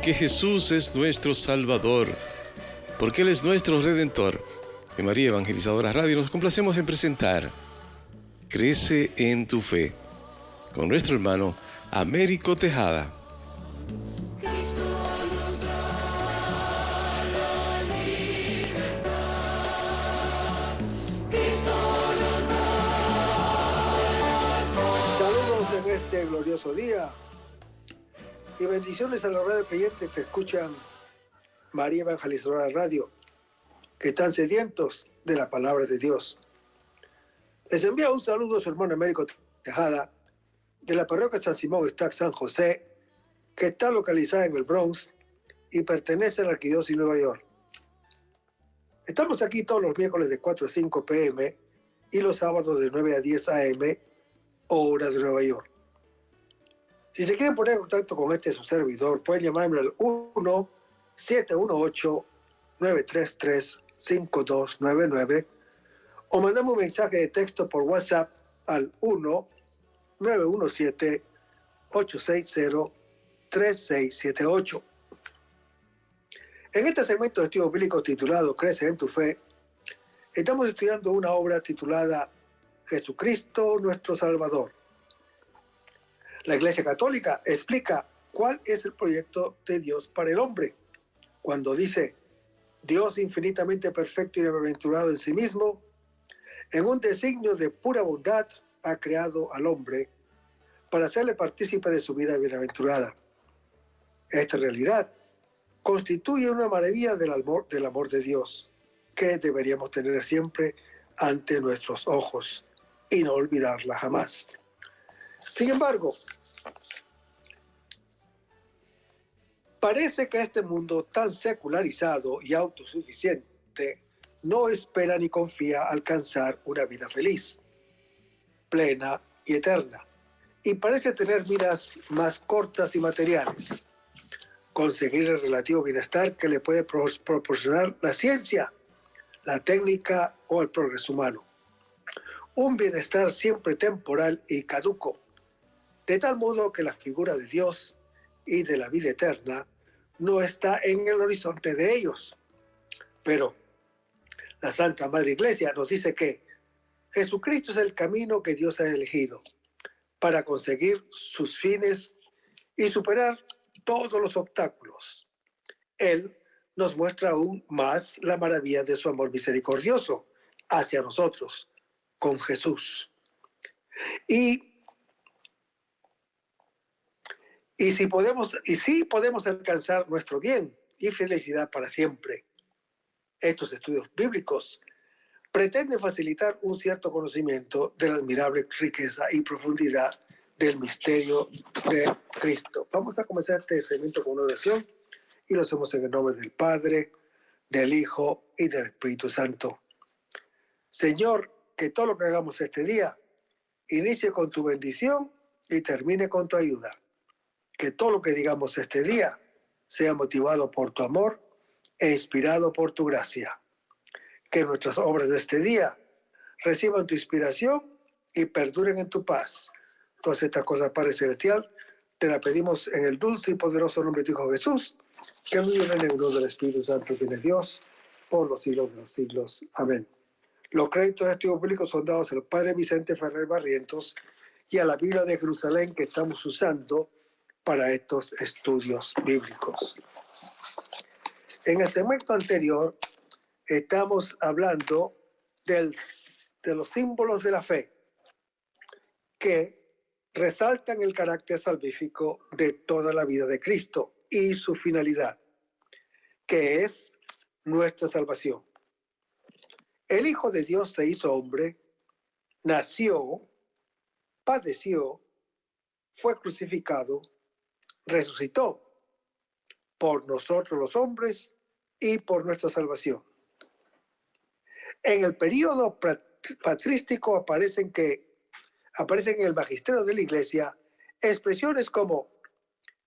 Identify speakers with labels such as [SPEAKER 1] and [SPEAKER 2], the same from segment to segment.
[SPEAKER 1] porque Jesús es nuestro Salvador, porque Él es nuestro Redentor. En María Evangelizadora Radio nos complacemos en presentar Crece en tu Fe, con nuestro hermano Américo Tejada.
[SPEAKER 2] Saludos en este glorioso día y bendiciones a la radio creyentes que escuchan María Evangelizadora Radio, que están sedientos de la palabra de Dios. Les envía un saludo a su hermano Américo Tejada, de la parroquia San Simón Stack San José, que está localizada en el Bronx y pertenece a la Arquidiócesis de Nueva York. Estamos aquí todos los miércoles de 4 a 5 p.m. y los sábados de 9 a 10 a.m. hora de Nueva York. Si se quieren poner en contacto con su servidor, pueden llamarme al 1-718-933-5299 o mandarme un mensaje de texto por WhatsApp al 1-917-860-3678. En este segmento de estudio bíblico titulado Crece en tu Fe, estamos estudiando una obra titulada Jesucristo nuestro Salvador. La Iglesia Católica explica cuál es el proyecto de Dios para el hombre, cuando dice: Dios infinitamente perfecto y bienaventurado en sí mismo, en un designio de pura bondad, ha creado al hombre para hacerle partícipe de su vida bienaventurada. Esta realidad constituye una maravilla del amor de Dios, que deberíamos tener siempre ante nuestros ojos y no olvidarla jamás. Sin embargo, parece que este mundo tan secularizado y autosuficiente no espera ni confía alcanzar una vida feliz, plena y eterna, y parece tener miras más cortas y materiales. Conseguir el relativo bienestar que le puede proporcionar la ciencia, la técnica o el progreso humano. Un bienestar siempre temporal y caduco, de tal modo que la figura de Dios y de la vida eterna no está en el horizonte de ellos. Pero la Santa Madre Iglesia nos dice que Jesucristo es el camino que Dios ha elegido para conseguir sus fines y superar todos los obstáculos. Él nos muestra aún más la maravilla de su amor misericordioso hacia nosotros, con Jesús. Y sí podemos alcanzar nuestro bien y felicidad para siempre. Estos estudios bíblicos pretenden facilitar un cierto conocimiento de la admirable riqueza y profundidad del misterio de Cristo. Vamos a comenzar este segmento con una oración y lo hacemos en el nombre del Padre, del Hijo y del Espíritu Santo. Señor, que todo lo que hagamos este día inicie con tu bendición y termine con tu ayuda. Que todo lo que digamos este día sea motivado por tu amor e inspirado por tu gracia. Que nuestras obras de este día reciban tu inspiración y perduren en tu paz. Todas estas cosas, Padre Celestial, te las pedimos en el dulce y poderoso nombre de tu Hijo Jesús, que vive en el nombre del Espíritu Santo, que es Dios, por los siglos de los siglos. Amén. Los créditos de estudios bíblicos son dados al Padre Vicente Ferrer Barrientos y a la Biblia de Jerusalén que estamos usando para estos estudios bíblicos. En el segmento anterior estamos hablando de los símbolos de la fe que resaltan el carácter salvífico de toda la vida de Cristo y su finalidad, que es nuestra salvación. El Hijo de Dios se hizo hombre, nació, padeció, fue crucificado, resucitó por nosotros los hombres y por nuestra salvación. En el período patrístico aparecen en el magisterio de la Iglesia expresiones como: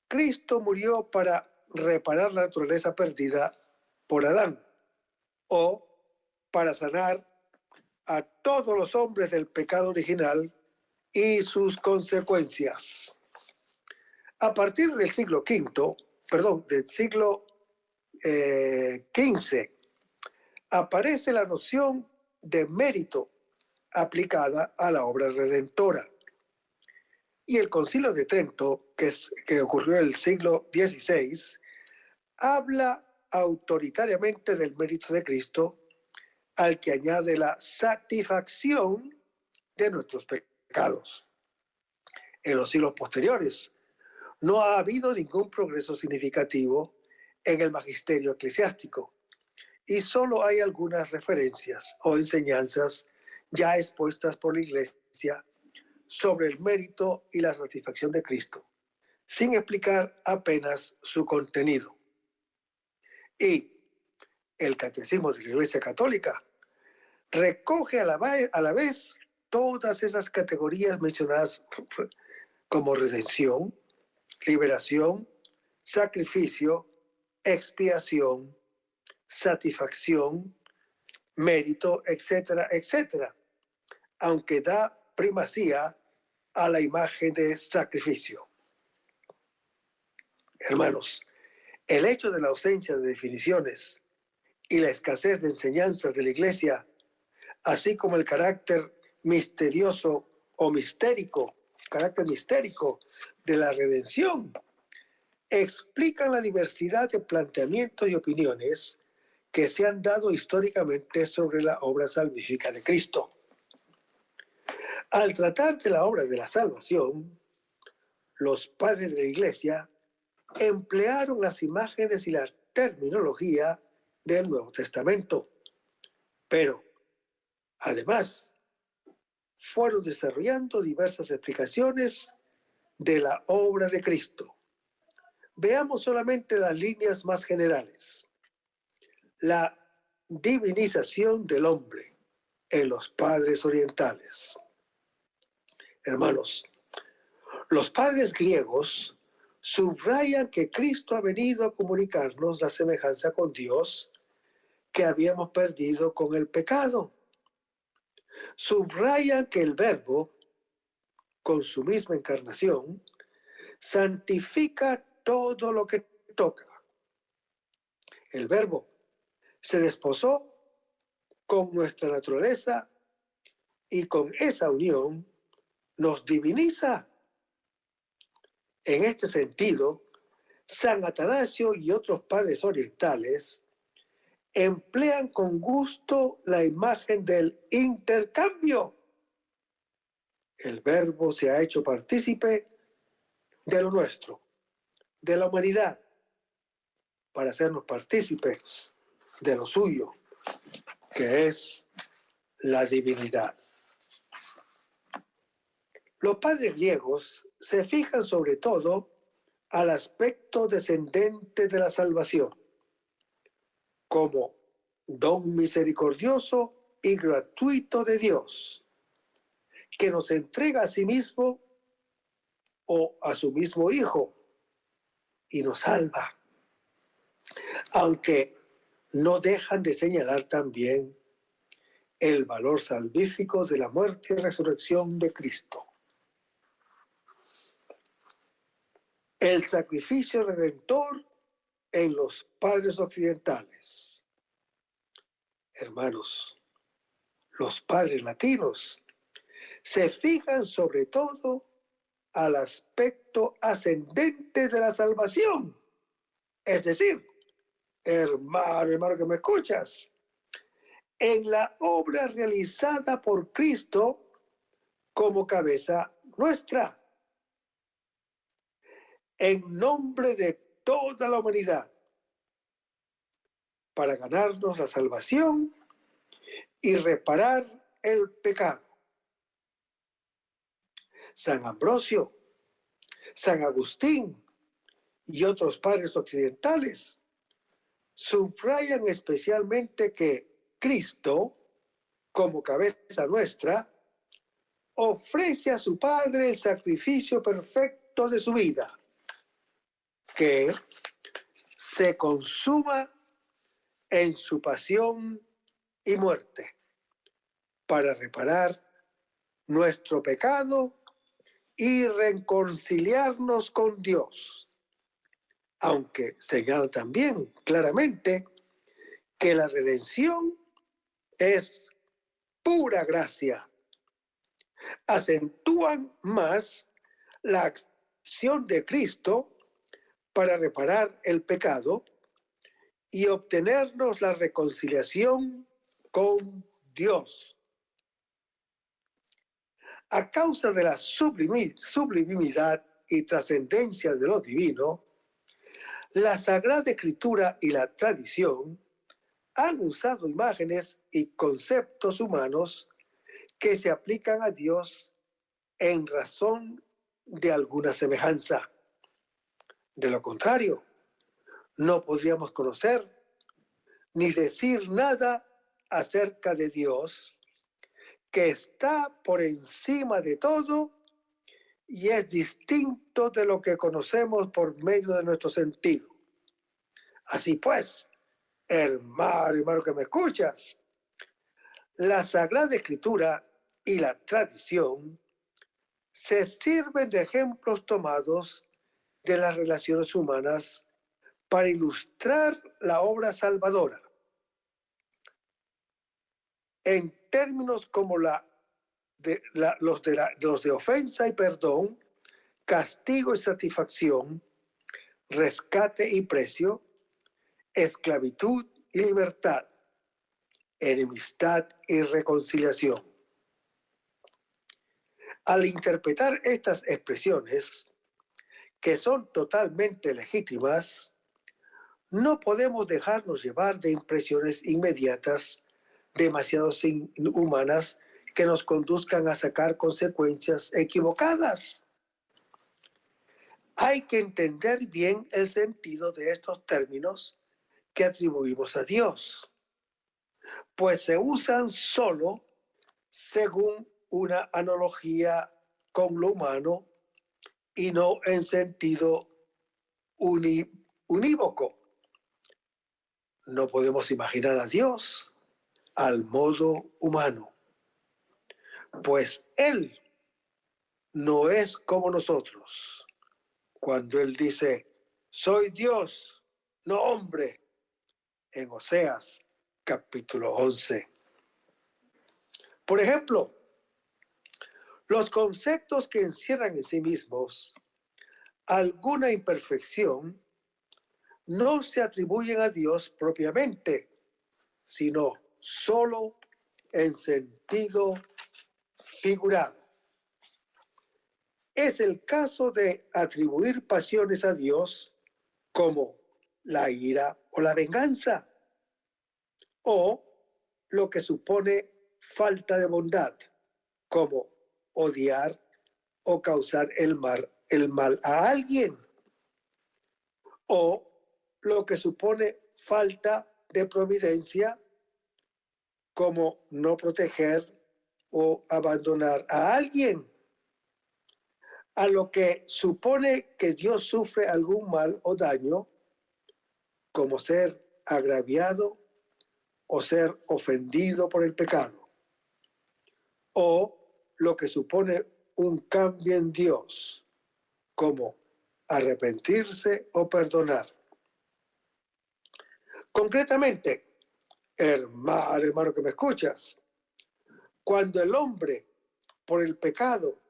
[SPEAKER 2] Cristo murió para reparar la naturaleza perdida por Adán, o para sanar a todos los hombres del pecado original y sus consecuencias. A partir del siglo V, del siglo XV, aparece la noción de mérito aplicada a la obra redentora. Y el Concilio de Trento, que ocurrió en el siglo XVI, habla autoritariamente del mérito de Cristo, al que añade la satisfacción de nuestros pecados. En los siglos posteriores, no ha habido ningún progreso significativo en el magisterio eclesiástico y solo hay algunas referencias o enseñanzas ya expuestas por la Iglesia sobre el mérito y la satisfacción de Cristo, sin explicar apenas su contenido. Y el Catecismo de la Iglesia Católica recoge a la vez todas esas categorías mencionadas como redención, liberación, sacrificio, expiación, satisfacción, mérito, etcétera, etcétera, aunque da primacía a la imagen de sacrificio. Hermanos, el hecho de la ausencia de definiciones y la escasez de enseñanzas de la Iglesia, así como el carácter mistérico de la redención, explican la diversidad de planteamientos y opiniones que se han dado históricamente sobre la obra salvífica de Cristo. Al tratar de la obra de la salvación, los padres de la Iglesia emplearon las imágenes y la terminología del Nuevo Testamento, pero además fueron desarrollando diversas explicaciones de la obra de Cristo. Veamos solamente las líneas más generales. La divinización del hombre en los padres orientales. Hermanos, los padres griegos subrayan que Cristo ha venido a comunicarnos la semejanza con Dios que habíamos perdido con el pecado. Subrayan que el Verbo, con su misma encarnación, santifica todo lo que toca. El Verbo se desposó con nuestra naturaleza y con esa unión nos diviniza. En este sentido, San Atanasio y otros padres orientales emplean con gusto la imagen del intercambio. El Verbo se ha hecho partícipe de lo nuestro, de la humanidad, para hacernos partícipes de lo suyo, que es la divinidad. Los padres griegos se fijan sobre todo al aspecto descendente de la salvación, como don misericordioso y gratuito de Dios, que nos entrega a sí mismo o a su mismo Hijo y nos salva, aunque no dejan de señalar también el valor salvífico de la muerte y resurrección de Cristo. El sacrificio redentor en los padres occidentales. Hermanos, los padres latinos se fijan sobre todo al aspecto ascendente de la salvación. Es decir, hermano que me escuchas, en la obra realizada por Cristo como cabeza nuestra, en nombre de toda la humanidad, para ganarnos la salvación y reparar el pecado. San Ambrosio, San Agustín y otros padres occidentales subrayan especialmente que Cristo, como cabeza nuestra, ofrece a su Padre el sacrificio perfecto de su vida, que se consuma en su pasión y muerte para reparar nuestro pecado y reconciliarnos con Dios, aunque señalan también claramente que la redención es pura gracia. Acentúan más la acción de Cristo para reparar el pecado y obtenernos la reconciliación con Dios. A causa de la sublimidad y trascendencia de lo divino, la Sagrada Escritura y la tradición han usado imágenes y conceptos humanos que se aplican a Dios en razón de alguna semejanza. De lo contrario, no podríamos conocer ni decir nada acerca de Dios, que está por encima de todo y es distinto de lo que conocemos por medio de nuestro sentido. Así pues, hermano que me escuchas, la Sagrada Escritura y la tradición se sirven de ejemplos tomados de las relaciones humanas para ilustrar la obra salvadora. En términos como los de ofensa y perdón, castigo y satisfacción, rescate y precio, esclavitud y libertad, enemistad y reconciliación. Al interpretar estas expresiones, que son totalmente legítimas, no podemos dejarnos llevar de impresiones inmediatas demasiado inhumanas que nos conduzcan a sacar consecuencias equivocadas. Hay que entender bien el sentido de estos términos que atribuimos a Dios, pues se usan solo según una analogía con lo humano y no en sentido unívoco. No podemos imaginar a Dios al modo humano, pues Él no es como nosotros. Cuando Él dice, soy Dios, no hombre, en Oseas capítulo 11. Por ejemplo, los conceptos que encierran en sí mismos alguna imperfección no se atribuyen a Dios propiamente, sino solo en sentido figurado. Es el caso de atribuir pasiones a Dios como la ira o la venganza, o lo que supone falta de bondad, como odiar o causar el mal a alguien, o lo que supone falta de providencia, como no proteger o abandonar a alguien, a lo que supone que Dios sufre algún mal o daño, como ser agraviado o ser ofendido por el pecado, o lo que supone un cambio en Dios, como arrepentirse o perdonar. Concretamente, hermano que me escuchas, cuando el hombre por el pecado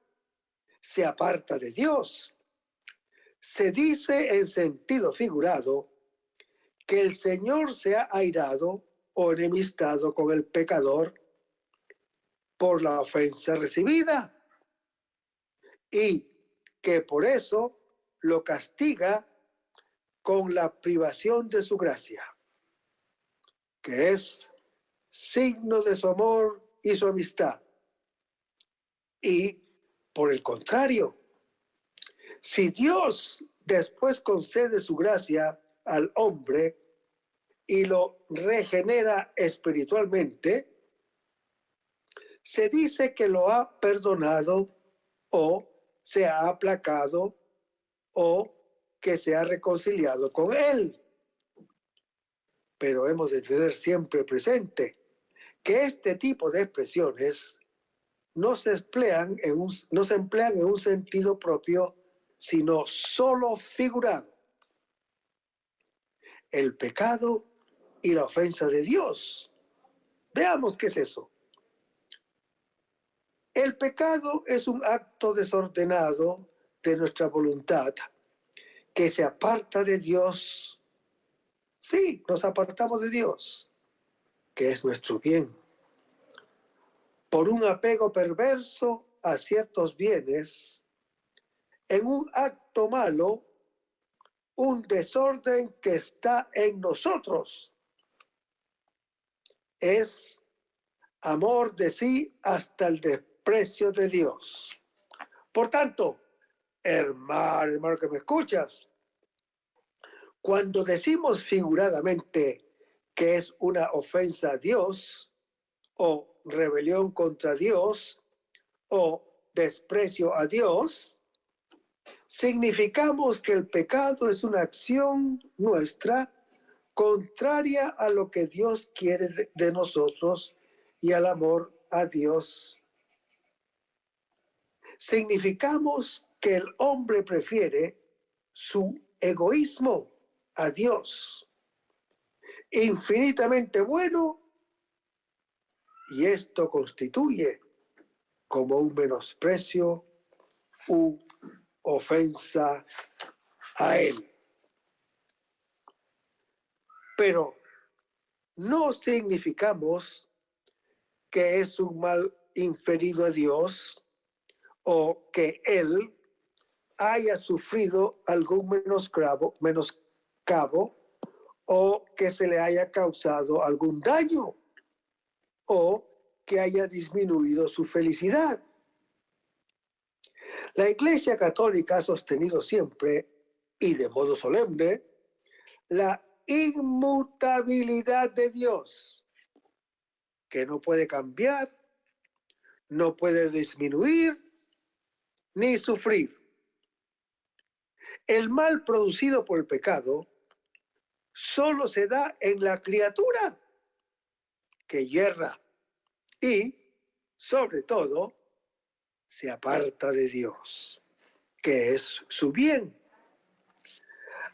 [SPEAKER 2] se aparta de Dios, se dice en sentido figurado que el Señor se ha airado o enemistado con el pecador por la ofensa recibida y que por eso lo castiga con la privación de su gracia, que es signo de su amor y su amistad. Y por el contrario, si Dios después concede su gracia al hombre y lo regenera espiritualmente, se dice que lo ha perdonado o se ha aplacado o que se ha reconciliado con él. Pero hemos de tener siempre presente que este tipo de expresiones no se emplean en un sentido propio, sino solo figurado. el pecado y la ofensa de Dios. Veamos qué es eso. El pecado es un acto desordenado de nuestra voluntad que se aparta de Dios. Sí, nos apartamos de Dios, que es nuestro bien, por un apego perverso a ciertos bienes, en un acto malo, un desorden que está en nosotros. Es amor de sí hasta el desprecio de Dios. Por tanto, hermano que me escuchas, cuando decimos figuradamente que es una ofensa a Dios, o rebelión contra Dios, o desprecio a Dios, significamos que el pecado es una acción nuestra contraria a lo que Dios quiere de nosotros y al amor a Dios. Significamos que el hombre prefiere su egoísmo a Dios, infinitamente bueno, y esto constituye como un menosprecio u ofensa a Él. Pero no significamos que es un mal inferido a Dios o que Él haya sufrido algún menoscabo o que se le haya causado algún daño o que haya disminuido su felicidad. La Iglesia Católica ha sostenido siempre y de modo solemne la inmutabilidad de Dios, que no puede cambiar, no puede disminuir ni sufrir. El mal producido por el pecado solo se da en la criatura que yerra y, sobre todo, se aparta de Dios, que es su bien.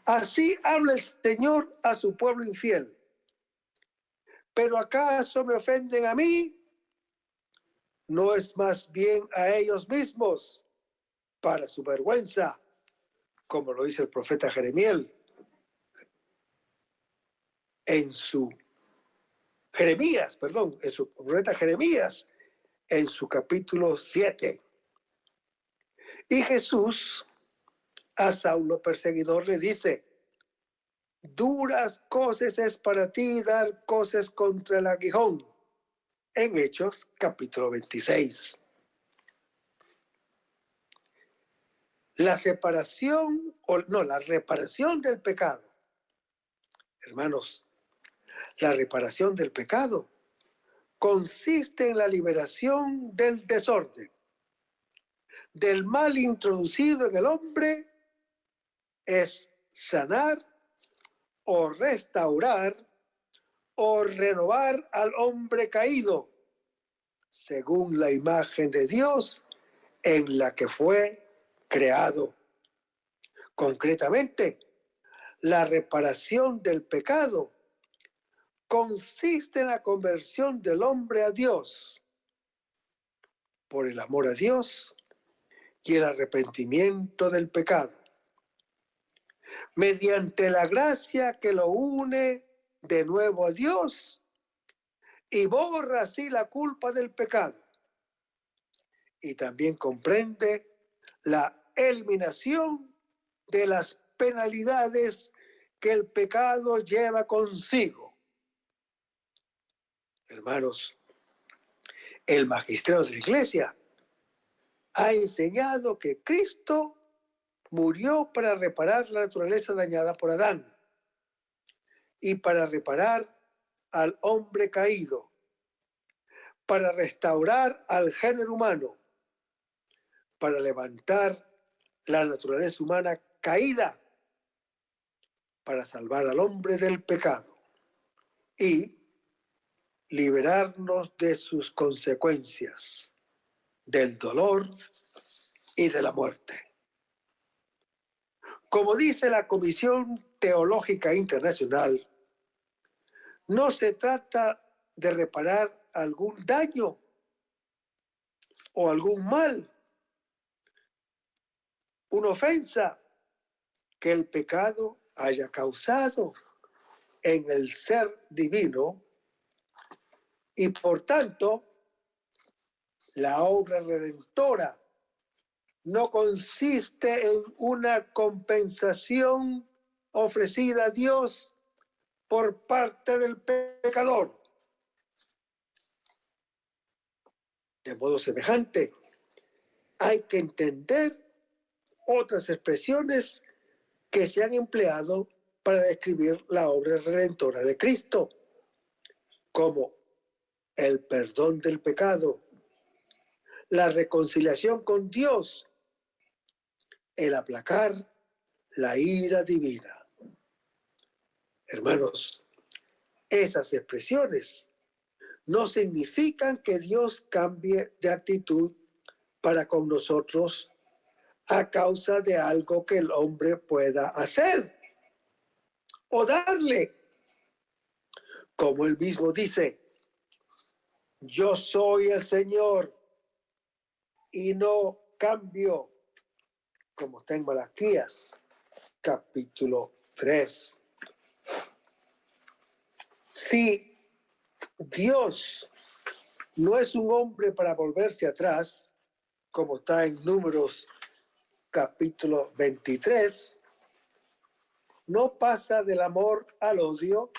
[SPEAKER 2] Así habla el Señor a su pueblo infiel. ¿Pero acaso me ofenden a mí? ¿No es más bien a ellos mismos para su vergüenza, como lo dice el profeta Jeremías en su profeta Jeremías en su capítulo 7? Y Jesús a Saulo perseguidor le dice: duras cosas es para ti dar cosas contra el aguijón, en Hechos capítulo 26. La reparación del pecado. Hermanos, la reparación del pecado consiste en la liberación del desorden, del mal introducido en el hombre, es sanar o restaurar o renovar al hombre caído, según la imagen de Dios en la que fue creado. Concretamente, la reparación del pecado consiste en la conversión del hombre a Dios por el amor a Dios y el arrepentimiento del pecado, mediante la gracia que lo une de nuevo a Dios y borra así la culpa del pecado. Y también comprende la eliminación de las penalidades que el pecado lleva consigo. Hermanos, el magisterio de la Iglesia ha enseñado que Cristo murió para reparar la naturaleza dañada por Adán y para reparar al hombre caído, para restaurar al género humano, para levantar la naturaleza humana caída, para salvar al hombre del pecado y liberarnos de sus consecuencias, del dolor y de la muerte. Como dice la Comisión Teológica Internacional, no se trata de reparar algún daño o algún mal, una ofensa que el pecado haya causado en el ser divino, y por tanto la obra redentora no consiste en una compensación ofrecida a Dios por parte del pecador. De modo semejante, hay que entender otras expresiones que se han empleado para describir la obra redentora de Cristo, como el perdón del pecado, la reconciliación con Dios, el aplacar la ira divina. Hermanos, esas expresiones no significan que Dios cambie de actitud para con nosotros a causa de algo que el hombre pueda hacer o darle. Como él mismo dice, yo soy el Señor y no cambio, como está en Malaquías, capítulo 3. Si Dios no es un hombre para volverse atrás, como está en Números capítulo 23, no pasa del amor al odio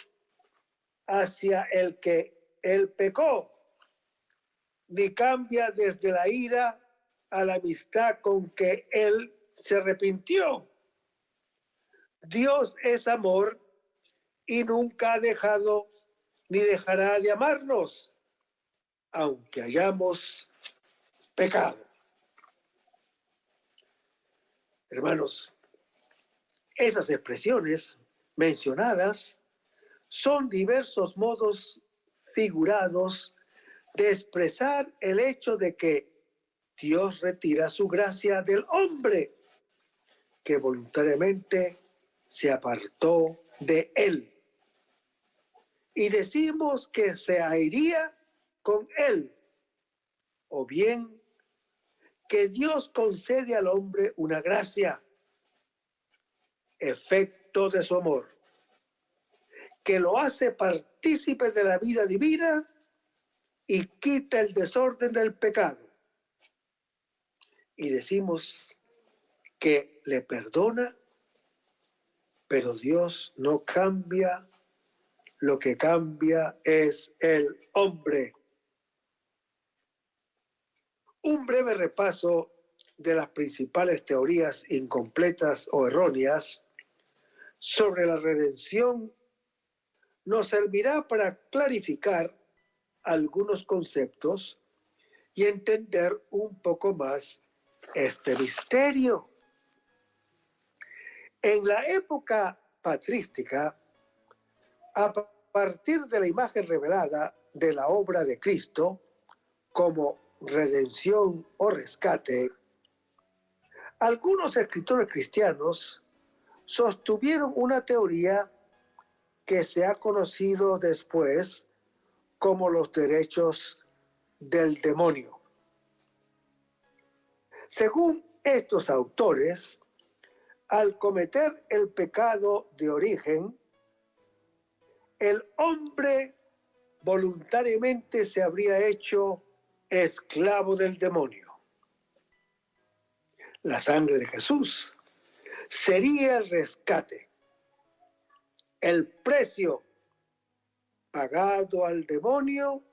[SPEAKER 2] hacia el que él pecó, ni cambia desde la ira a la amistad con que él se arrepintió. Dios es amor y nunca ha dejado ni dejará de amarnos, aunque hayamos pecado. Hermanos, esas expresiones mencionadas son diversos modos figurados de expresar el hecho de que Dios retira su gracia del hombre que voluntariamente se apartó de él. Y decimos que se airía con él, o bien que Dios concede al hombre una gracia, efecto de su amor, que lo hace partícipe de la vida divina y quita el desorden del pecado. Y decimos que le perdona, pero Dios no cambia, lo que cambia es el hombre. Un breve repaso de las principales teorías incompletas o erróneas sobre la redención nos servirá para clarificar algunos conceptos y entender un poco más este misterio. En la época patrística, a partir de la imagen revelada de la obra de Cristo como redención o rescate, algunos escritores cristianos sostuvieron una teoría que se ha conocido después como los derechos del demonio. Según estos autores, al cometer el pecado de origen, el hombre voluntariamente se habría hecho esclavo del demonio. La sangre de Jesús sería el rescate, el precio pagado al demonio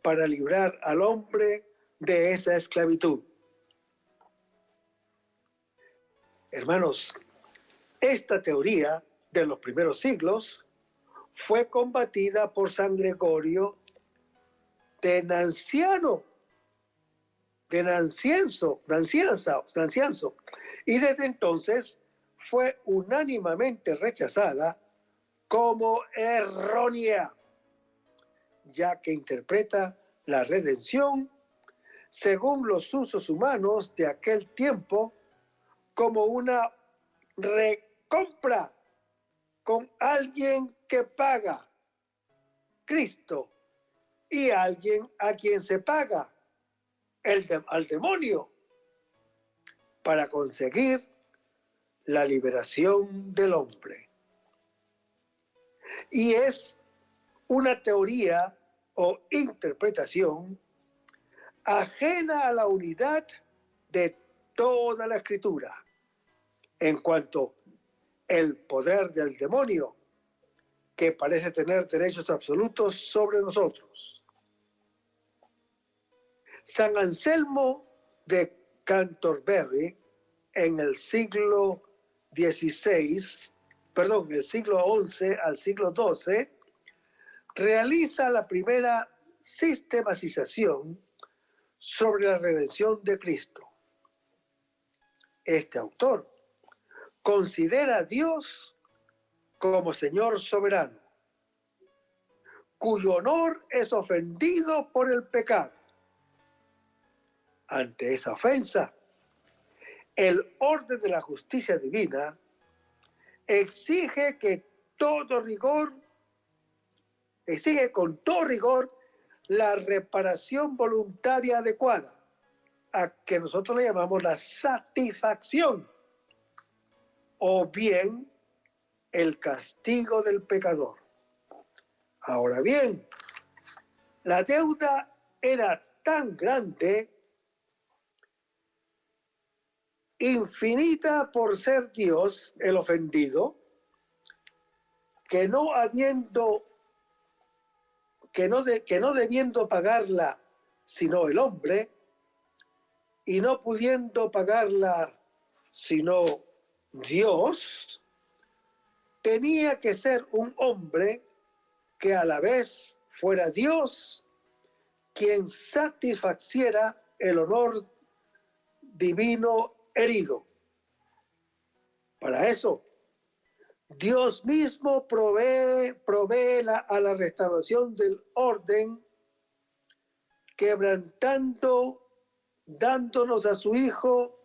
[SPEAKER 2] para librar al hombre de esa esclavitud. Hermanos, esta teoría de los primeros siglos fue combatida por San Gregorio de Nancianzo, y desde entonces fue unánimemente rechazada como errónea, ya que interpreta la redención según los usos humanos de aquel tiempo como una recompra con alguien que paga, Cristo, y alguien a quien se paga, al demonio, para conseguir la liberación del hombre. Y es una teoría o interpretación ajena a la unidad de toda la Escritura en cuanto el poder del demonio, que parece tener derechos absolutos sobre nosotros. San Anselmo de Canterbury, en el siglo XVI, el siglo XI al siglo XII, realiza la primera sistematización sobre la redención de Cristo. Este autor considera a Dios como Señor soberano, cuyo honor es ofendido por el pecado. Ante esa ofensa, el orden de la justicia divina exige con todo rigor la reparación voluntaria adecuada, a que nosotros le llamamos la satisfacción, o bien el castigo del pecador. Ahora bien, la deuda era tan grande, infinita por ser Dios el ofendido, que no debiendo pagarla sino el hombre, y no pudiendo pagarla sino Dios, tenía que ser un hombre que a la vez fuera Dios quien satisfaciera el honor divino herido. Para eso, Dios mismo provee a la restauración del orden, quebrantando, dándonos a su Hijo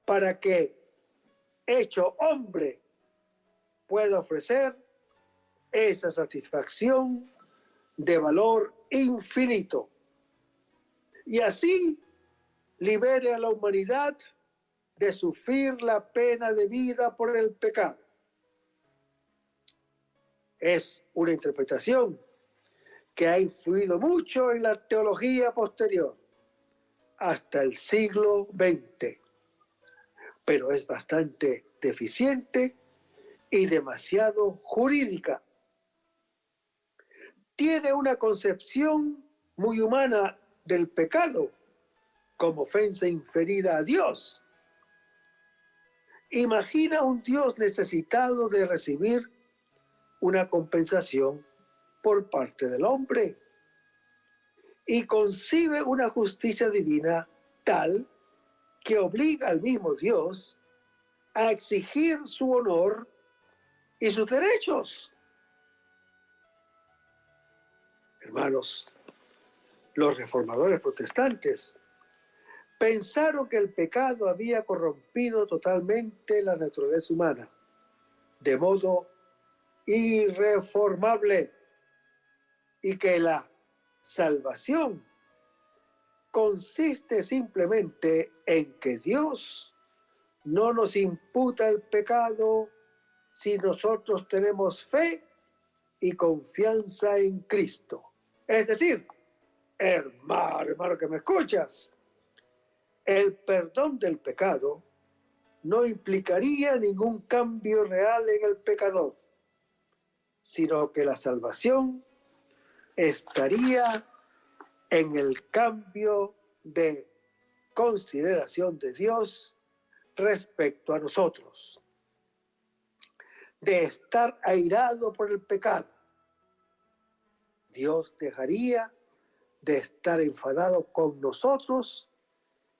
[SPEAKER 2] para que, hecho hombre, pueda ofrecer esa satisfacción de valor infinito. Y así libere a la humanidad de sufrir la pena debida por el pecado. Es una interpretación que ha influido mucho en la teología posterior, hasta el siglo XX, pero es bastante deficiente y demasiado jurídica. Tiene una concepción muy humana del pecado como ofensa inferida a Dios. Imagina un Dios necesitado de recibir una compensación por parte del hombre y concibe una justicia divina tal que obliga al mismo Dios a exigir su honor y sus derechos. Hermanos, los reformadores protestantes pensaron que el pecado había corrompido totalmente la naturaleza humana, de modo irreformable, y que la salvación consiste simplemente en que Dios no nos imputa el pecado si nosotros tenemos fe y confianza en Cristo. Es decir, hermano que me escuchas, el perdón del pecado no implicaría ningún cambio real en el pecador, sino que la salvación estaría en el cambio de consideración de Dios respecto a nosotros, de estar airado por el pecado. Dios dejaría de estar enfadado con nosotros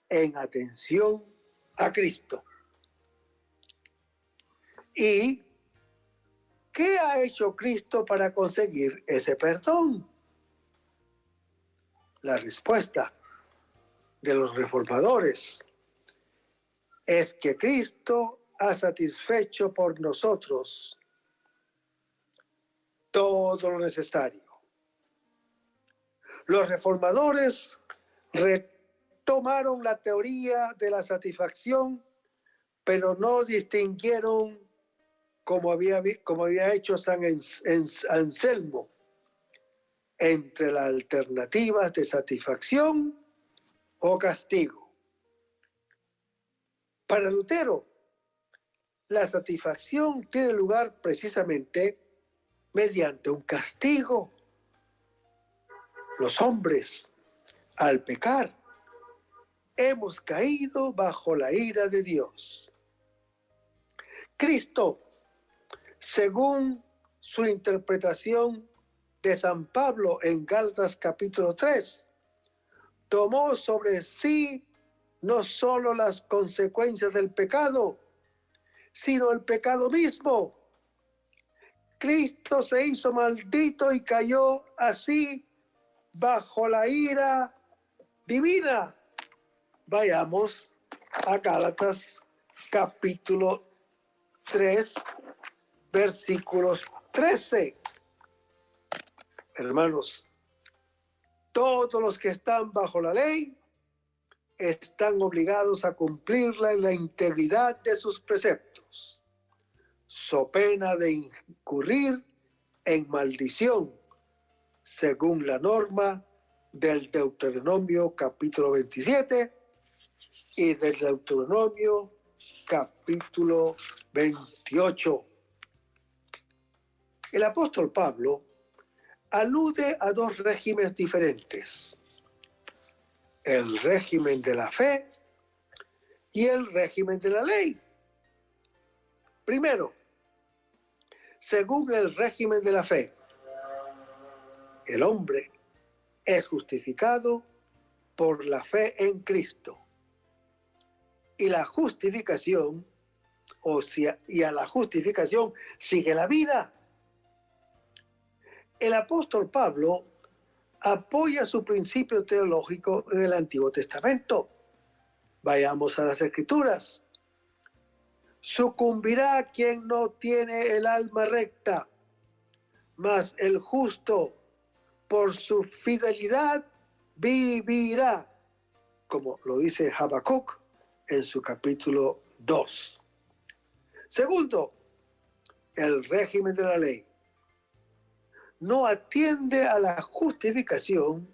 [SPEAKER 2] en atención a Cristo. ¿Y qué ha hecho Cristo para conseguir ese perdón? La respuesta de los reformadores es que Cristo ha satisfecho por nosotros todo lo necesario. Los reformadores retomaron la teoría de la satisfacción, pero no distinguieron, como había hecho San Anselmo, entre las alternativas de satisfacción o castigo. Para Lutero, la satisfacción tiene lugar precisamente mediante un castigo. Los hombres, al pecar, hemos caído bajo la ira de Dios. Cristo, según su interpretación de San Pablo en Gálatas capítulo 3, tomó sobre sí no solo las consecuencias del pecado, sino el pecado mismo. Cristo se hizo maldito y cayó así bajo la ira divina. Vayamos a Gálatas capítulo 3, versículos 13. Hermanos, todos los que están bajo la ley están obligados a cumplirla en la integridad de sus preceptos, so pena de incurrir en maldición, según la norma del Deuteronomio capítulo 27 y del Deuteronomio capítulo 28. El apóstol Pablo alude a dos regímenes diferentes: el régimen de la fe y el régimen de la ley. Primero, según el régimen de la fe, el hombre es justificado por la fe en Cristo. Y la justificación, y a la justificación sigue la vida. El apóstol Pablo apoya su principio teológico en el Antiguo Testamento. Vayamos a las Escrituras. Sucumbirá quien no tiene el alma recta, mas el justo por su fidelidad vivirá, como lo dice Habacuc en su capítulo 2. Segundo, el régimen de la ley no atiende a la justificación,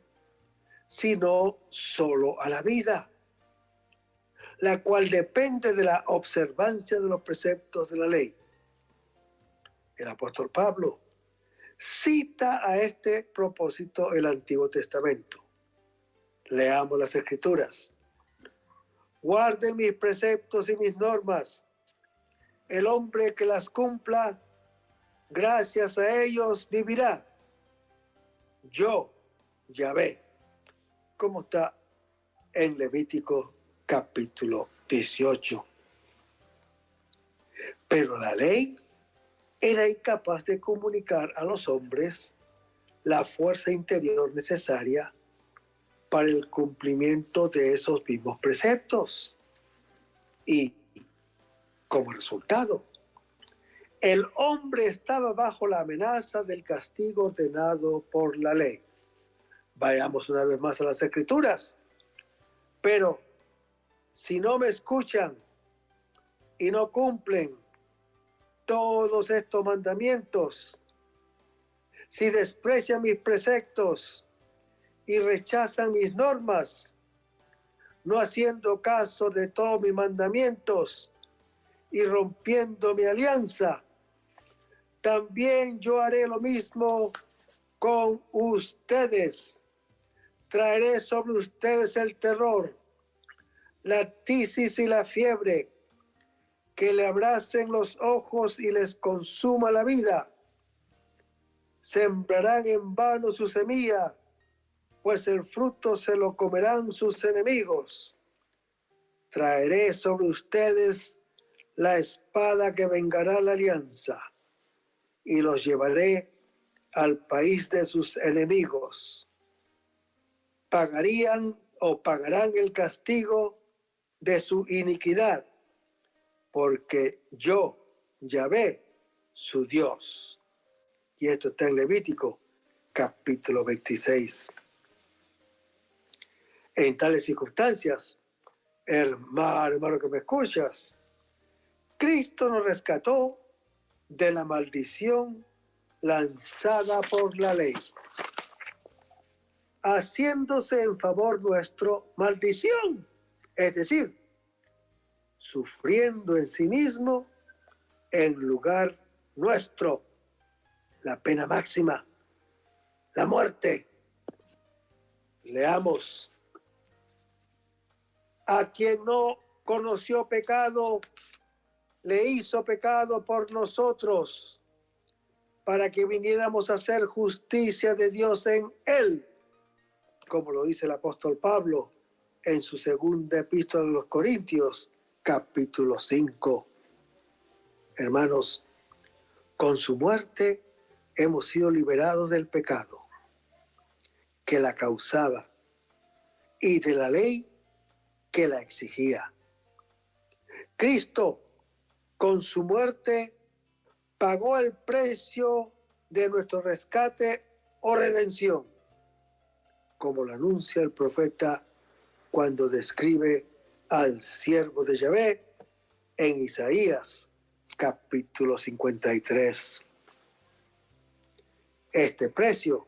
[SPEAKER 2] sino solo a la vida, la cual depende de la observancia de los preceptos de la ley. El apóstol Pablo cita a este propósito el Antiguo Testamento. Leamos las Escrituras. Guarden mis preceptos y mis normas. El hombre que las cumpla, gracias a ellos vivirá. Yo, Yahvé, como está en Levítico capítulo 18. Pero la ley era incapaz de comunicar a los hombres la fuerza interior necesaria para el cumplimiento de esos mismos preceptos. Y como resultado, el hombre estaba bajo la amenaza del castigo ordenado por la ley. Vayamos una vez más a las Escrituras. Pero si no me escuchan y no cumplen todos estos mandamientos, si desprecian mis preceptos y rechazan mis normas, no haciendo caso de todos mis mandamientos y rompiendo mi alianza, también yo haré lo mismo con ustedes. Traeré sobre ustedes el terror, la tisis y la fiebre, que le abracen los ojos y les consuma la vida. Sembrarán en vano su semilla, pues el fruto se lo comerán sus enemigos. Traeré sobre ustedes la espada que vengará la alianza, y los llevaré al país de sus enemigos. Pagarán el castigo de su iniquidad, porque yo, Yahvé, su Dios. Y esto está en Levítico, capítulo 26. En tales circunstancias, hermano que me escuchas, Cristo nos rescató de la maldición lanzada por la ley, haciéndose en favor nuestro maldición, es decir, sufriendo en sí mismo en lugar nuestro la pena máxima, la muerte. Leamos: a quien no conoció pecado, le hizo pecado por nosotros, para que viniéramos a hacer justicia de Dios en él, como lo dice el apóstol Pablo en su segunda epístola a los Corintios, capítulo 5. Hermanos, con su muerte hemos sido liberados del pecado que la causaba y de la ley que la exigía. Cristo, con su muerte, pagó el precio de nuestro rescate o redención, como lo anuncia el profeta cuando describe al siervo de Yahvé en Isaías, capítulo 53. Este precio,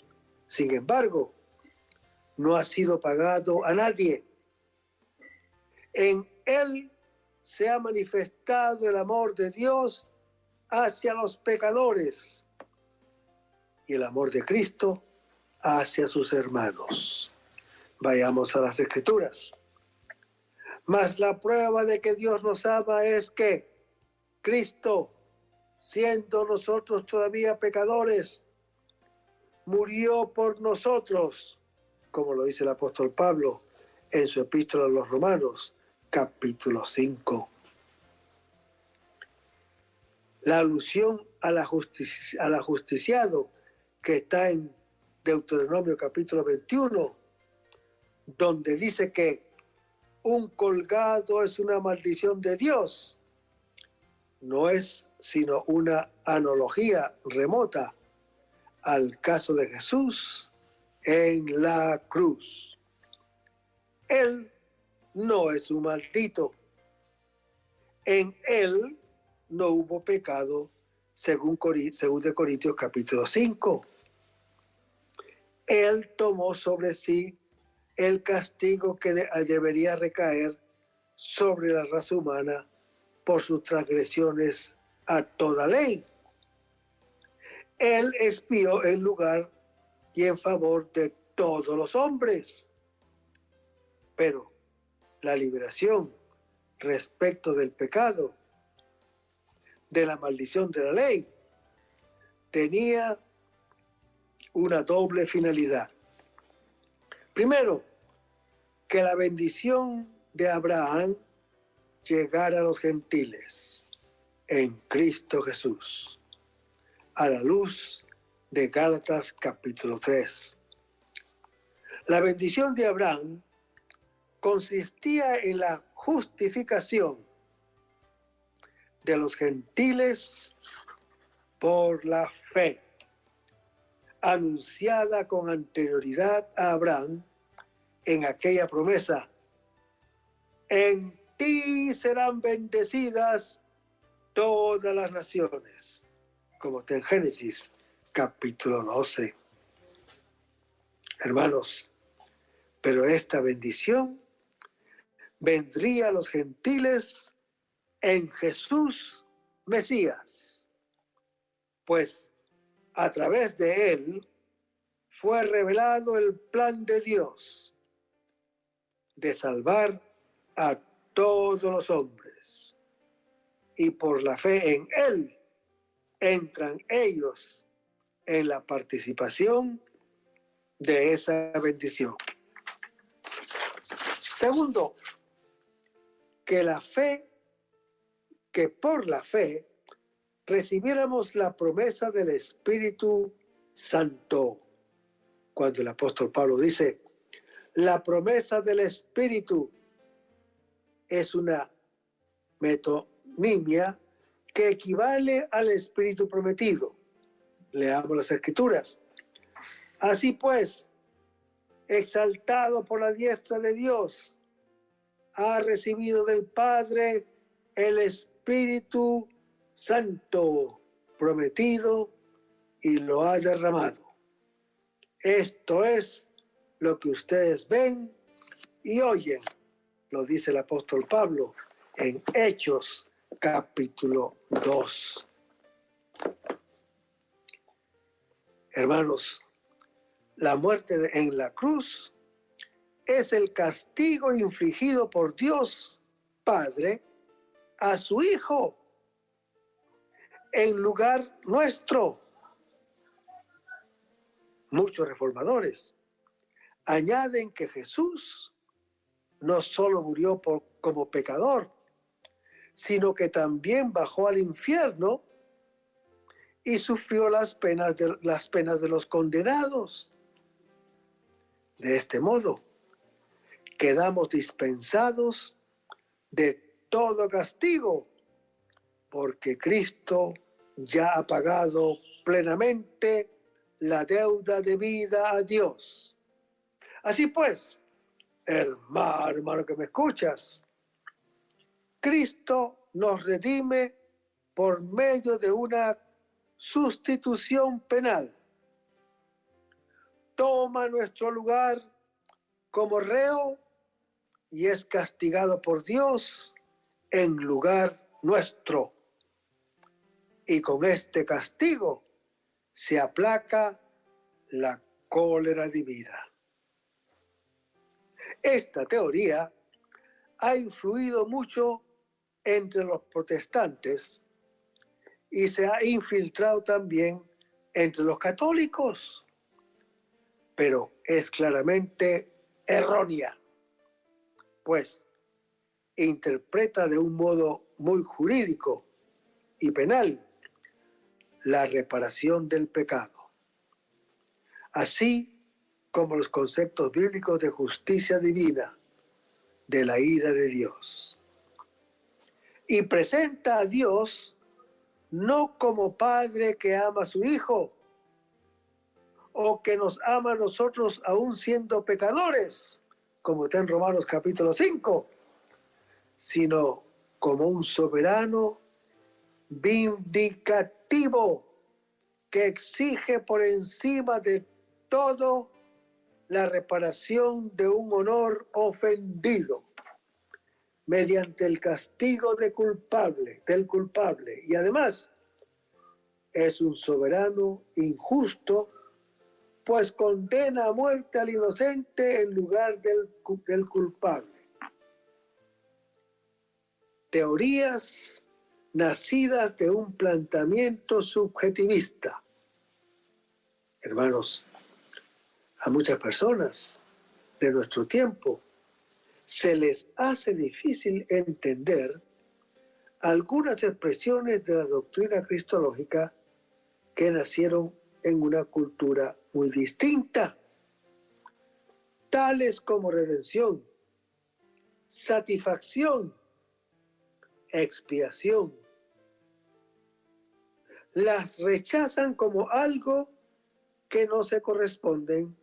[SPEAKER 2] sin embargo, no ha sido pagado a nadie. En él se ha manifestado el amor de Dios hacia los pecadores y el amor de Cristo hacia sus hermanos. Vayamos a las Escrituras. Mas la prueba de que Dios nos ama es que Cristo, siendo nosotros todavía pecadores, murió por nosotros, como lo dice el apóstol Pablo en su epístola a los Romanos, capítulo 5. La alusión al ajusticiado que está en Deuteronomio capítulo 21, donde dice que un colgado es una maldición de Dios, no es sino una analogía remota al caso de Jesús en la cruz. Él no es un maldito. En él no hubo pecado, según de Corintios capítulo 5. Él tomó sobre sí el castigo que debería recaer sobre la raza humana por sus transgresiones a toda ley. Él expió en lugar y en favor de todos los hombres. Pero la liberación respecto del pecado, de la maldición de la ley, tenía una doble finalidad. Primero, que la bendición de Abraham llegara a los gentiles en Cristo Jesús, a la luz de Gálatas capítulo 3. La bendición de Abraham consistía en la justificación de los gentiles por la fe, anunciada con anterioridad a Abraham en aquella promesa: en ti serán bendecidas todas las naciones, como está en Génesis capítulo 12. Hermanos, pero esta bendición vendría a los gentiles en Jesús Mesías, pues a través de él fue revelado el plan de Dios de salvar a todos los hombres, y por la fe en él entran ellos en la participación de esa bendición. Segundo, que por la fe recibiéramos la promesa del Espíritu Santo. Cuando el apóstol Pablo dice, la promesa del Espíritu es una nimia, que equivale al Espíritu prometido. Leamos las Escrituras. Así pues, exaltado por la diestra de Dios, ha recibido del Padre el Espíritu Santo prometido y lo ha derramado. Esto es lo que ustedes ven y oyen, lo dice el apóstol Pablo en Hechos capítulo 2. Hermanos, la muerte en la cruz es el castigo infligido por Dios Padre a su Hijo en lugar nuestro. Muchos reformadores añaden que Jesús no solo murió como pecador, sino que también bajó al infierno y sufrió las penas de los condenados. De este modo, quedamos dispensados de todo castigo, porque Cristo ya ha pagado plenamente la deuda debida a Dios. Así pues, hermano que me escuchas, Cristo nos redime por medio de una sustitución penal. Toma nuestro lugar como reo y es castigado por Dios en lugar nuestro. Y con este castigo se aplaca la cólera divina. Esta teoría ha influido mucho entre los protestantes y se ha infiltrado también entre los católicos, pero es claramente errónea, pues interpreta de un modo muy jurídico y penal la reparación del pecado, así como los conceptos bíblicos de justicia divina, de la ira de Dios. Y presenta a Dios no como Padre que ama a su Hijo, o que nos ama a nosotros aún siendo pecadores, como está en Romanos capítulo 5, sino como un soberano vindicativo que exige por encima de todo la reparación de un honor ofendido mediante el castigo del culpable, y además es un soberano injusto, pues condena a muerte al inocente en lugar del culpable. Teorías nacidas de un planteamiento subjetivista. Hermanos, a muchas personas de nuestro tiempo se les hace difícil entender algunas expresiones de la doctrina cristológica que nacieron en una cultura muy distinta, tales como redención, satisfacción, expiación. Las rechazan como algo que no se corresponden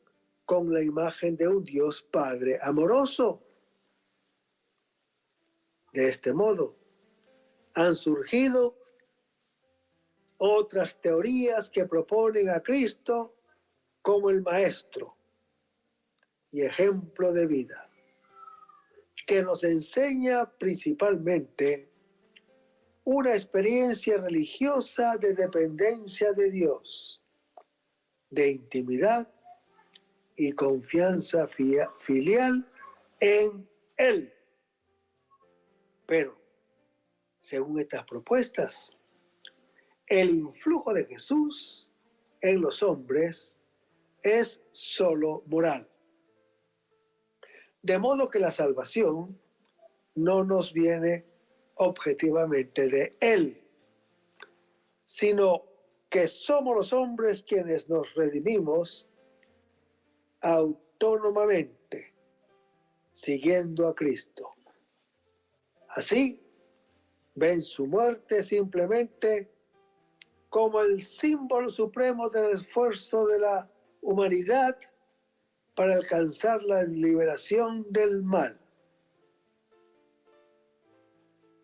[SPEAKER 2] con la imagen de un Dios Padre amoroso. De este modo, han surgido otras teorías que proponen a Cristo como el Maestro y ejemplo de vida, que nos enseña principalmente una experiencia religiosa de dependencia de Dios, de intimidad y confianza filial en Él. Pero, según estas propuestas, el influjo de Jesús en los hombres es solo moral. De modo que la salvación no nos viene objetivamente de Él, sino que somos los hombres quienes nos redimimos autónomamente, siguiendo a Cristo. Así, ven su muerte simplemente como el símbolo supremo del esfuerzo de la humanidad para alcanzar la liberación del mal.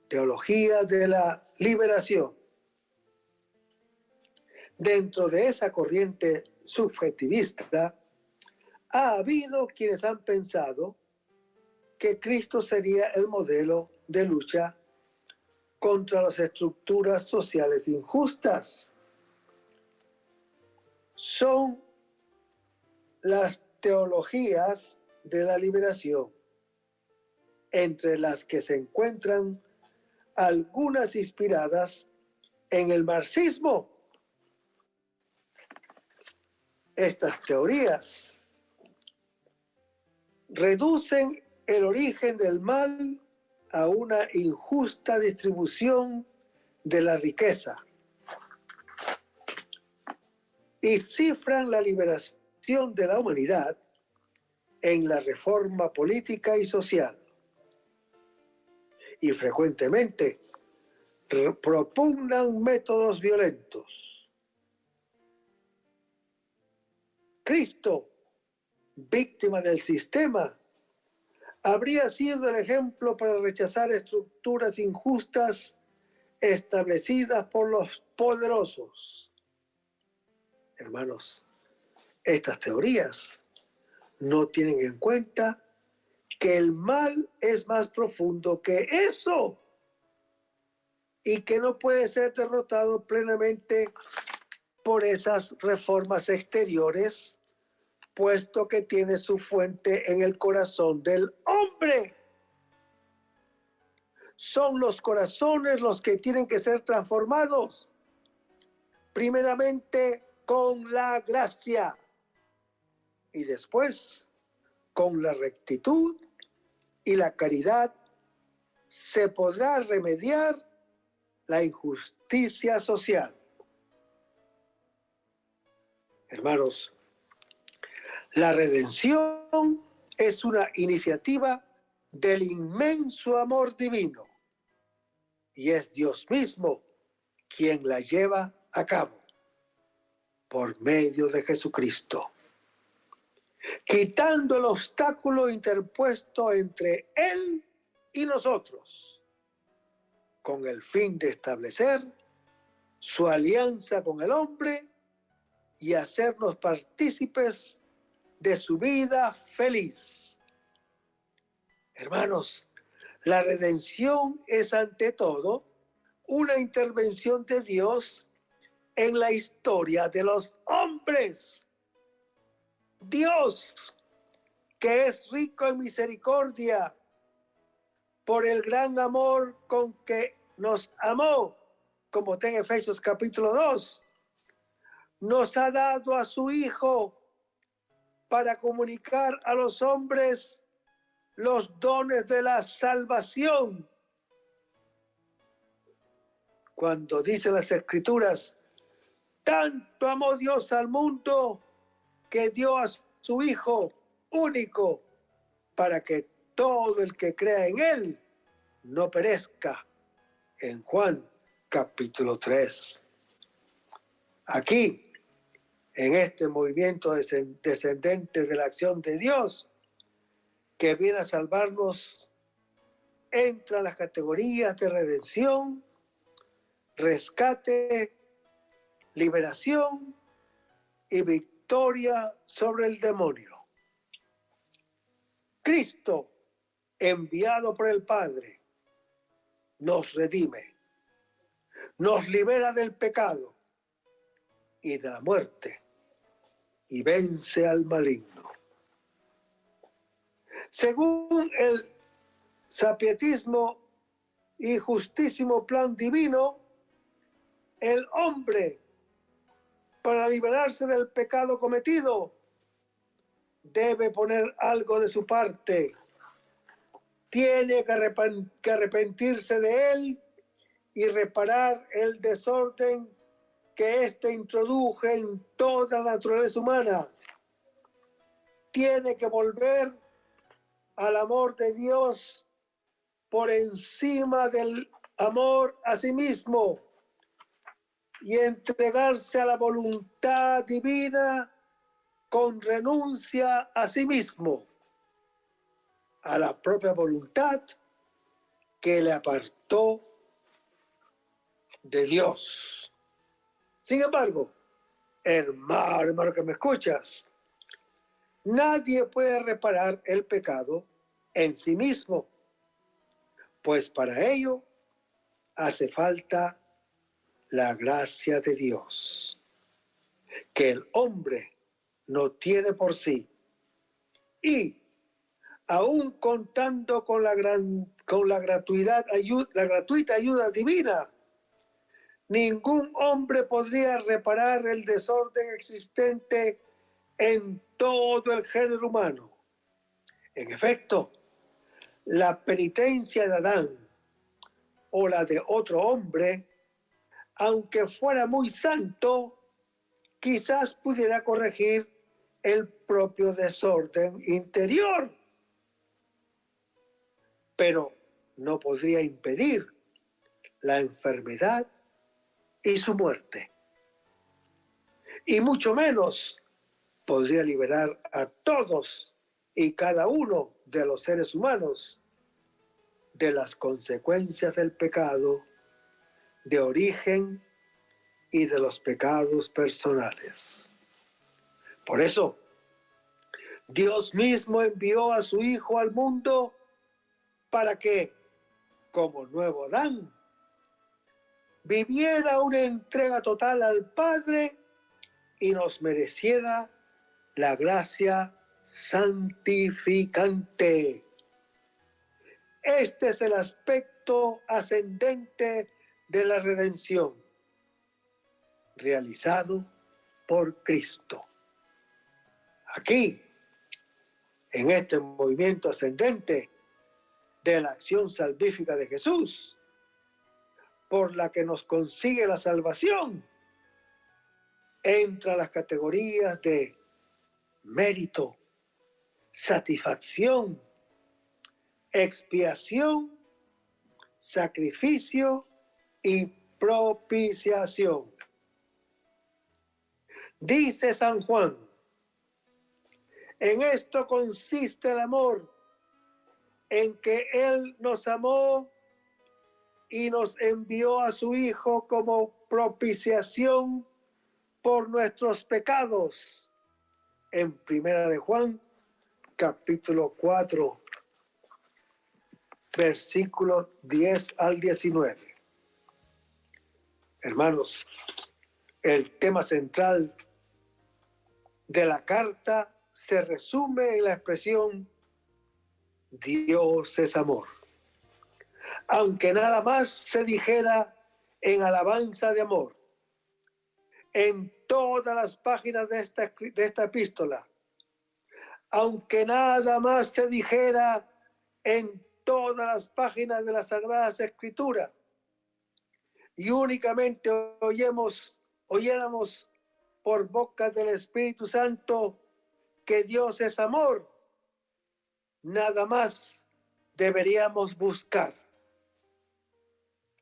[SPEAKER 2] Teología de la liberación. Dentro de esa corriente subjetivista, ha habido quienes han pensado que Cristo sería el modelo de lucha contra las estructuras sociales injustas. Son las teologías de la liberación, entre las que se encuentran algunas inspiradas en el marxismo. Estas teorías reducen el origen del mal a una injusta distribución de la riqueza y cifran la liberación de la humanidad en la reforma política y social. Y frecuentemente propugnan métodos violentos. Cristo, víctima del sistema, habría sido el ejemplo para rechazar estructuras injustas establecidas por los poderosos. Hermanos, estas teorías no tienen en cuenta que el mal es más profundo que eso y que no puede ser derrotado plenamente por esas reformas exteriores, puesto que tiene su fuente en el corazón del hombre. Son los corazones los que tienen que ser transformados, primeramente con la gracia y después con la rectitud y la caridad se podrá remediar la injusticia social. Hermanos, la redención es una iniciativa del inmenso amor divino y es Dios mismo quien la lleva a cabo por medio de Jesucristo, quitando el obstáculo interpuesto entre Él y nosotros, con el fin de establecer su alianza con el hombre y hacernos partícipes de su vida feliz. Hermanos, la redención es ante todo una intervención de Dios en la historia de los hombres. Dios, que es rico en misericordia, por el gran amor con que nos amó, como está en Efesios capítulo 2, nos ha dado a su Hijo para comunicar a los hombres los dones de la salvación. Cuando dicen las Escrituras, tanto amó Dios al mundo que dio a su Hijo único para que todo el que crea en Él no perezca. En Juan capítulo 3. Aquí, en este movimiento descendente de la acción de Dios, que viene a salvarnos, entran las categorías de redención, rescate, liberación y victoria sobre el demonio. Cristo, enviado por el Padre, nos redime, nos libera del pecado y de la muerte y vence al maligno. Según el sapietismo y justísimo plan divino, el hombre, para liberarse del pecado cometido, debe poner algo de su parte. Tiene que arrepentirse de él y reparar el desorden que éste introdujo en toda la naturaleza humana. Tiene que volver al amor de Dios por encima del amor a sí mismo y entregarse a la voluntad divina con renuncia a sí mismo, a la propia voluntad que le apartó de Dios. Sin embargo, hermano que me escuchas, nadie puede reparar el pecado en sí mismo, pues para ello hace falta la gracia de Dios, que el hombre no tiene por sí. Y aún contando con la gratuita ayuda divina, ningún hombre podría reparar el desorden existente en todo el género humano. En efecto, la penitencia de Adán o la de otro hombre, aunque fuera muy santo, quizás pudiera corregir el propio desorden interior, pero no podría impedir la enfermedad y su muerte. Y mucho menos podría liberar a todos y cada uno de los seres humanos de las consecuencias del pecado de origen y de los pecados personales. Por eso, Dios mismo envió a su Hijo al mundo para que, como nuevo Adán, viviera una entrega total al Padre y nos mereciera la gracia santificante. Este es el aspecto ascendente de la redención, realizado por Cristo. Aquí, en este movimiento ascendente de la acción salvífica de Jesús, por la que nos consigue la salvación, entra las categorías de mérito, satisfacción, expiación, sacrificio y propiciación. Dice San Juan: en esto consiste el amor, en que Él nos amó y nos envió a su Hijo como propiciación por nuestros pecados. En Primera de Juan, capítulo 4, versículos 10 al 19. Hermanos, el tema central de la carta se resume en la expresión Dios es amor. Aunque nada más se dijera en alabanza de amor, en todas las páginas de esta epístola, aunque nada más se dijera en todas las páginas de las Sagradas Escrituras, y únicamente oyéramos por boca del Espíritu Santo que Dios es amor, nada más deberíamos buscar.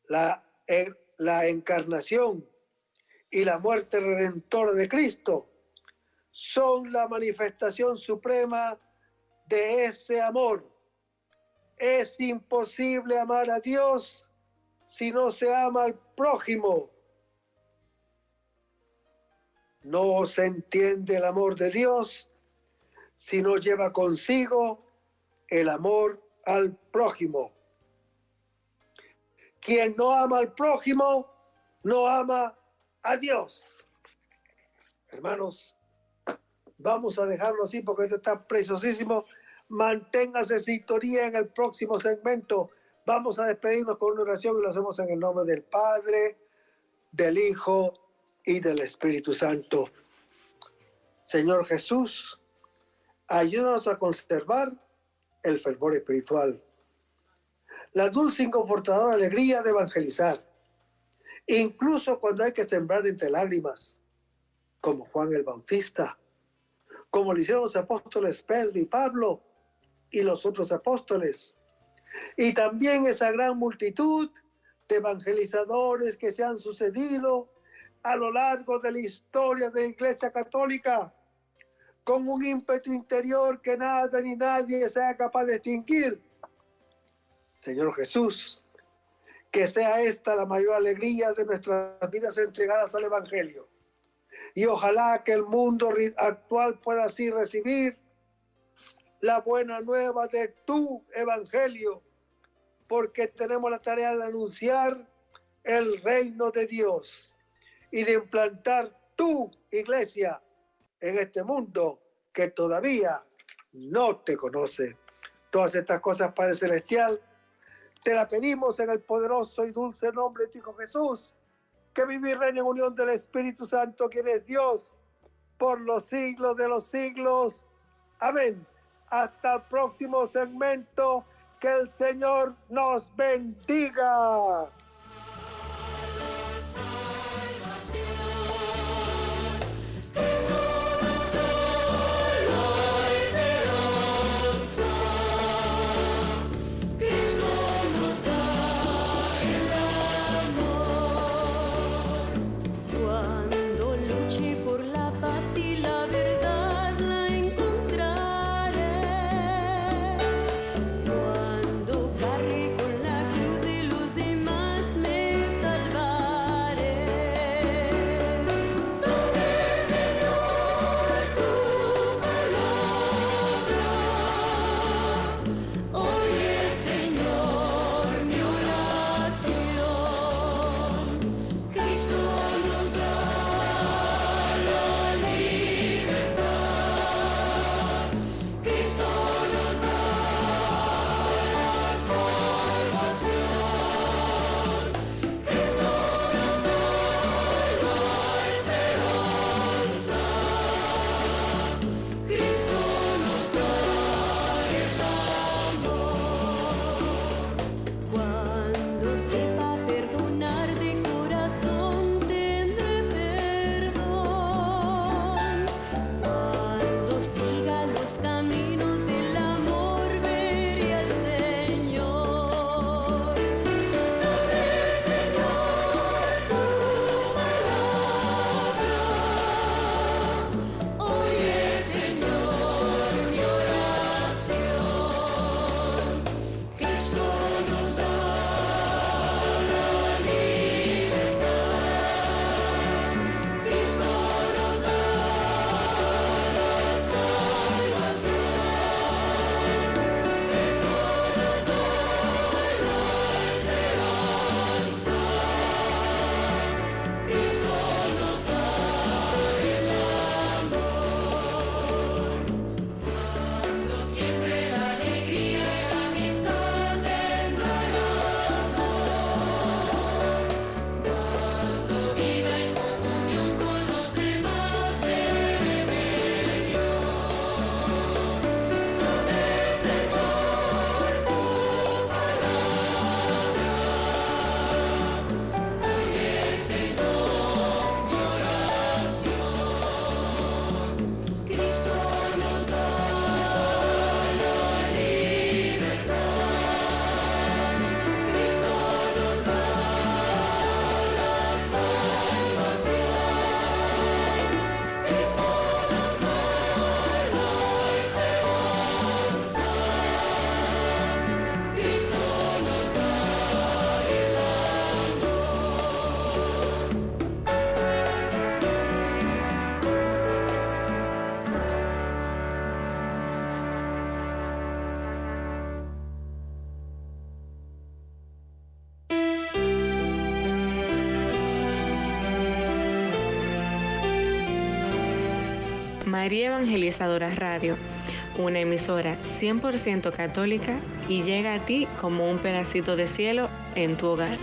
[SPEAKER 2] La encarnación y la muerte redentora de Cristo son la manifestación suprema de ese amor. Es imposible amar a Dios si no se ama al prójimo. No se entiende el amor de Dios si no lleva consigo el amor al prójimo. Quien no ama al prójimo, no ama a Dios. Hermanos, vamos a dejarlo así porque esto está preciosísimo. Manténgase en sintonía en el próximo segmento. Vamos a despedirnos con una oración y lo hacemos en el nombre del Padre, del Hijo y del Espíritu Santo. Señor Jesús, ayúdanos a conservar el fervor espiritual, la dulce y confortadora alegría de evangelizar, incluso cuando hay que sembrar entre lágrimas, como Juan el Bautista, como lo hicieron los apóstoles Pedro y Pablo y los otros apóstoles, y también esa gran multitud de evangelizadores que se han sucedido a lo largo de la historia de la Iglesia Católica, con un ímpetu interior que nada ni nadie sea capaz de extinguir. Señor Jesús, que sea esta la mayor alegría de nuestras vidas entregadas al Evangelio. Y ojalá que el mundo actual pueda así recibir la buena nueva de tu Evangelio, porque tenemos la tarea de anunciar el reino de Dios y de implantar tu iglesia en este mundo que todavía no te conoce. Todas estas cosas, Padre Celestial, te las pedimos en el poderoso y dulce nombre de tu Hijo Jesús, que vive y reina en unión del Espíritu Santo, quien es Dios, por los siglos de los siglos. Amén. Hasta el próximo segmento. Que el Señor nos bendiga.
[SPEAKER 3] María Evangelizadora Radio, una emisora 100% católica y llega a ti como un pedacito de cielo en tu hogar.